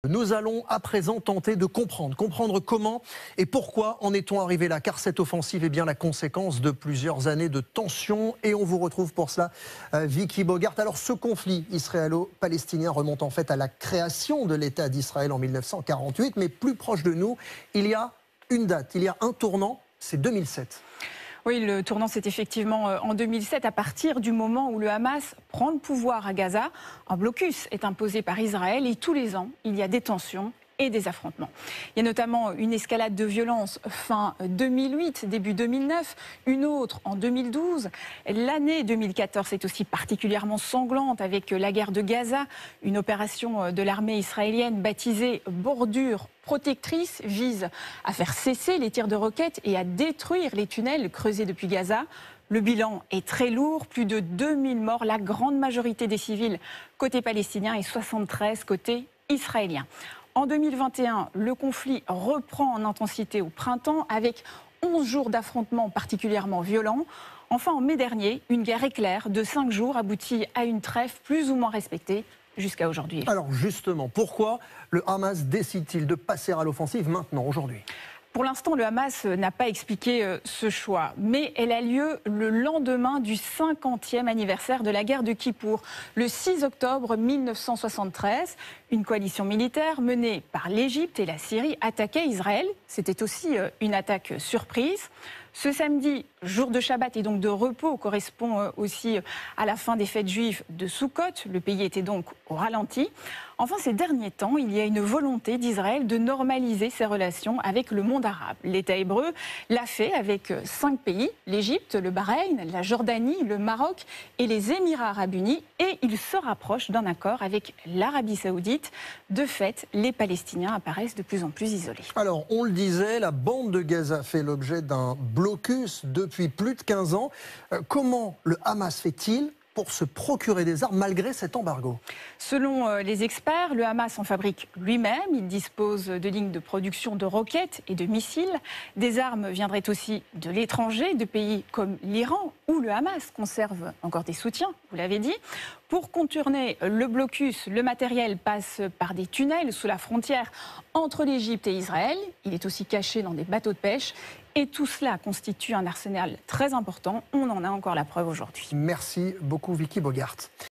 Nous allons à présent tenter de comprendre comment et pourquoi en est-on arrivé là, car cette offensive est bien la conséquence de plusieurs années de tensions et on vous retrouve pour cela, Vicky Bogart. Alors ce conflit israélo-palestinien remonte en fait à la création de l'État d'Israël en 1948, mais plus proche de nous, il y a une date, il y a un tournant, c'est 2007. Oui, le tournant, c'est effectivement en 2007, à partir du moment où le Hamas prend le pouvoir à Gaza. Un blocus est imposé par Israël et tous les ans, il y a des tensions et des affrontements. Il y a notamment une escalade de violence fin 2008, début 2009, une autre en 2012. L'année 2014 est aussi particulièrement sanglante avec la guerre de Gaza. Une opération de l'armée israélienne baptisée Bordure protectrice vise à faire cesser les tirs de roquettes et à détruire les tunnels creusés depuis Gaza. Le bilan est très lourd, plus de 2000 morts, la grande majorité des civils côté palestinien et 73 côté israélien. En 2021, le conflit reprend en intensité au printemps avec 11 jours d'affrontements particulièrement violents. Enfin, en mai dernier, une guerre éclair de 5 jours aboutit à une trêve plus ou moins respectée jusqu'à aujourd'hui. Alors justement, pourquoi le Hamas décide-t-il de passer à l'offensive maintenant, aujourd'hui ? Pour l'instant, le Hamas n'a pas expliqué ce choix, mais elle a lieu le lendemain du 50e anniversaire de la guerre de Kippour. Le 6 octobre 1973, une coalition militaire menée par l'Égypte et la Syrie attaquait Israël. C'était aussi une attaque surprise. Ce samedi, jour de Shabbat et donc de repos, correspond aussi à la fin des fêtes juives de Soukhot. Le pays était donc au ralenti. Enfin, ces derniers temps, il y a une volonté d'Israël de normaliser ses relations avec le monde arabe. L'État hébreu l'a fait avec 5 pays, l'Égypte, le Bahreïn, la Jordanie, le Maroc et les Émirats arabes unis. Et il se rapproche d'un accord avec l'Arabie saoudite. De fait, les Palestiniens apparaissent de plus en plus isolés. Alors, on le disait, la bande de Gaza fait l'objet d'un blocus depuis plus de 15 ans. Comment le Hamas fait-il pour se procurer des armes malgré cet embargo? Selon les experts, le Hamas en fabrique lui-même. Il dispose de lignes de production de roquettes et de missiles. Des armes viendraient aussi de l'étranger, de pays comme l'Iran, où le Hamas conserve encore des soutiens, vous l'avez dit. Pour contourner le blocus, le matériel passe par des tunnels sous la frontière entre l'Égypte et Israël. Il est aussi caché dans des bateaux de pêche. Et tout cela constitue un arsenal très important. On en a encore la preuve aujourd'hui. Merci beaucoup, Vicky Bogart.